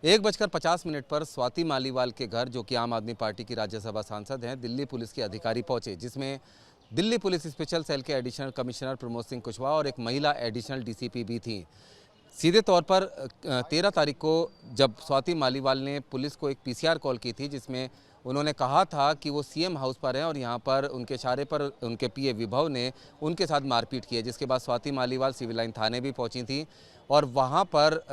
1:50 पर स्वाति मालीवाल के घर, जो कि आम आदमी पार्टी की राज्यसभा सांसद हैं, दिल्ली पुलिस के अधिकारी पहुंचे, जिसमें दिल्ली पुलिस स्पेशल सेल के एडिशनल कमिश्नर प्रमोद सिंह कुशवाहा और एक महिला एडिशनल डीसीपी भी थी। सीधे तौर पर 13 तारीख को जब स्वाति मालीवाल ने पुलिस को एक पीसीआर कॉल की थी, जिसमें उन्होंने कहा था कि वो सीएम हाउस पर हैं और यहाँ पर उनके इशारे पर उनके पीए विभव ने उनके साथ मारपीट की है, जिसके बाद स्वाति मालीवाल सिविल लाइन थाने भी पहुंची थी और वहाँ पर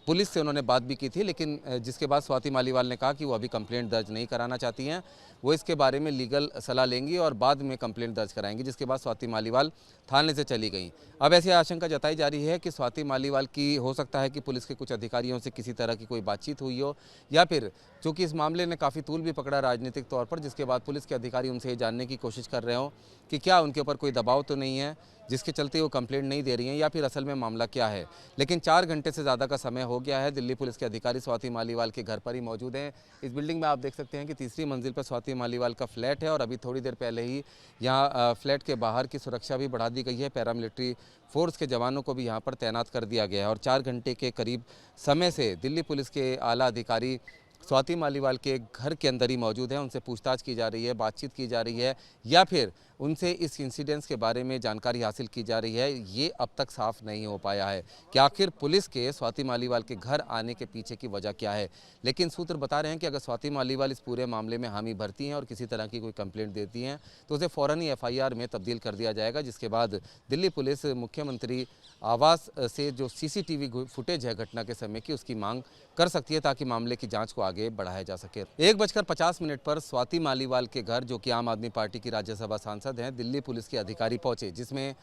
पुलिस से उन्होंने बात भी की थी, लेकिन जिसके बाद स्वाति मालीवाल ने कहा कि वो अभी कंप्लेंट दर्ज नहीं कराना चाहती हैं, वो इसके बारे में लीगल सलाह लेंगी और बाद में कंप्लेंट दर्ज कराएंगी, जिसके बाद स्वाति मालीवाल थाने से चली गई। अब ऐसी आशंका जताई जा रही है कि स्वाति मालीवाल की हो सकता है कि पुलिस के कुछ अधिकारियों से किसी तरह की कोई बातचीत हुई हो, या फिर चूँकि इस मामले ने काफ़ी तूल भी पकड़ा राजनीतिक तौर पर, जिसके बाद पुलिस के अधिकारी उनसे ये जानने की कोशिश कर रहे हों कि क्या उनके ऊपर कोई दबाव तो नहीं है जिसके चलते वो कंप्लेंट नहीं दे रही हैं, या फिर असल में मामला क्या है। लेकिन 4 घंटे से ज़्यादा का समय हो गया है। दिल्ली पुलिस के अधिकारी स्वाति मालीवाल के घर पर ही मौजूद हैं। इस बिल्डिंग में आप देख सकते हैं कि तीसरी मंजिल पर स्वाति मालीवाल का फ्लैट है और अभी थोड़ी देर पहले ही यहाँ फ्लैट के बाहर की सुरक्षा भी बढ़ा दी गई है। पैरामिलिट्री फोर्स के जवानों को भी यहाँ पर तैनात कर दिया गया है और 4 घंटे के करीब समय से दिल्ली पुलिस के आला अधिकारी स्वाति मालीवाल के घर के अंदर ही मौजूद हैं। उनसे पूछताछ की जा रही है, बातचीत की जा रही है, या फिर उनसे इस इंसिडेंट्स के बारे में जानकारी हासिल की जा रही है। ये अब तक साफ नहीं हो पाया है कि आखिर पुलिस के स्वाति मालीवाल के घर आने के पीछे की वजह क्या है। लेकिन सूत्र बता रहे हैं कि अगर स्वाति मालीवाल इस पूरे मामले में हामी भरती हैं और किसी तरह की कोई कंप्लेंट देती हैं तो उसे फ़ौरन ही एफआईआर में तब्दील कर दिया जाएगा, जिसके बाद दिल्ली पुलिस मुख्यमंत्री आवास से जो सीसीटीवी फुटेज है घटना के समय की, उसकी मांग कर सकती है ताकि मामले की जांच को आगे बढ़ाया जा सके। 1:50 पर स्वाति मालीवाल के घर, जो कि आम आदमी पार्टी की राज्यसभा सांसद हैं, दिल्ली पुलिस के अधिकारी पहुंचे, जिसमें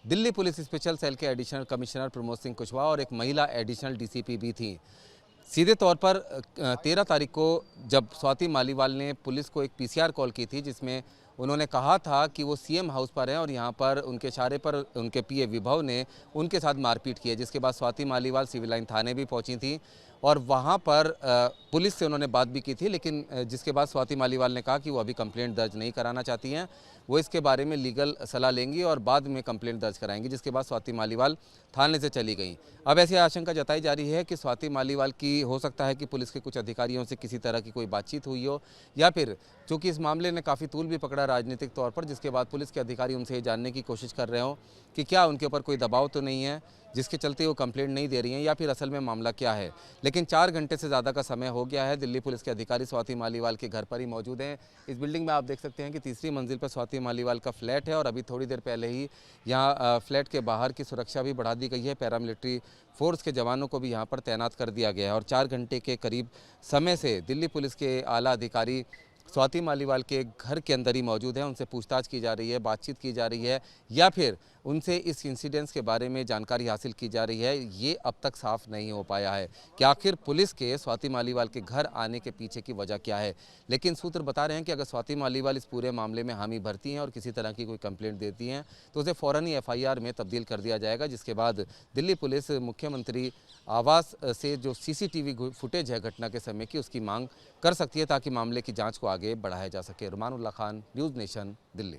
दिल्ली पुलिस स्पेशल सेल के एडिशनल कमिश्नर प्रमोद सिंह कुशवाहा और एक महिला एडिशनल डीसीपी भी थी। सीधे तौर पर 13 तारीख को जब स्वाति मालीवाल ने पुलिस को एक पीसीआर कॉल की थी, जिसमें उन्होंने कहा था कि वो सीएम हाउस पर हैं और यहाँ पर उनके इशारे पर उनके पीए विभव ने उनके साथ मारपीट की है, जिसके बाद स्वाति मालीवाल सिविल लाइन थाने भी पहुंची थी और वहाँ पर पुलिस से उन्होंने बात भी की थी, लेकिन जिसके बाद स्वाति मालीवाल ने कहा कि वो अभी कंप्लेंट दर्ज नहीं कराना चाहती हैं, वो इसके बारे में लीगल सलाह लेंगी और बाद में कंप्लेंट दर्ज कराएंगी, जिसके बाद स्वाति मालीवाल थाने से चली गई। अब ऐसी आशंका जताई जा रही है कि स्वाति मालीवाल की हो सकता है कि पुलिस के कुछ अधिकारियों से किसी तरह की कोई बातचीत हुई हो, या फिर चूँकि इस मामले ने काफ़ी तूल भी पकड़ा राजनीतिक तौर पर, जिसके बाद पुलिस के अधिकारी उनसे ये जानने की कोशिश कर रहे हों कि क्या उनके ऊपर कोई दबाव तो नहीं है जिसके चलते वो कंप्लेंट नहीं दे रही हैं, या फिर असल में मामला क्या है। लेकिन 4 घंटे से ज़्यादा का समय हो गया है। दिल्ली पुलिस के अधिकारी स्वाति मालीवाल के घर पर ही मौजूद हैं। इस बिल्डिंग में आप देख सकते हैं कि तीसरी मंजिल पर स्वाति मालीवाल का फ्लैट है और अभी थोड़ी देर पहले ही यहाँ फ्लैट के बाहर की सुरक्षा भी बढ़ा दी गई है। पैरामिलिट्री फोर्स के जवानों को भी यहाँ पर तैनात कर दिया गया है और 4 घंटे के करीब समय से दिल्ली पुलिस के आला अधिकारी स्वाति मालीवाल के घर के अंदर ही मौजूद हैं। उनसे पूछताछ की जा रही है, बातचीत की जा रही है, या फिर उनसे इस इंसिडेंट्स के बारे में जानकारी हासिल की जा रही है। ये अब तक साफ नहीं हो पाया है कि आखिर पुलिस के स्वाति मालीवाल के घर आने के पीछे की वजह क्या है। लेकिन सूत्र बता रहे हैं कि अगर स्वाति मालीवाल इस पूरे मामले में हामी भरती हैं और किसी तरह की कोई कंप्लेंट देती हैं तो उसे फ़ौरन ही एफआईआर में तब्दील कर दिया जाएगा, जिसके बाद दिल्ली पुलिस मुख्यमंत्री आवास से जो सीसीटीवी फुटेज है घटना के समय की, उसकी मांग कर सकती है ताकि मामले की जाँच को आगे बढ़ाया जा सके। रुमानुल्लाह खान, न्यूज़ नेशन, दिल्ली।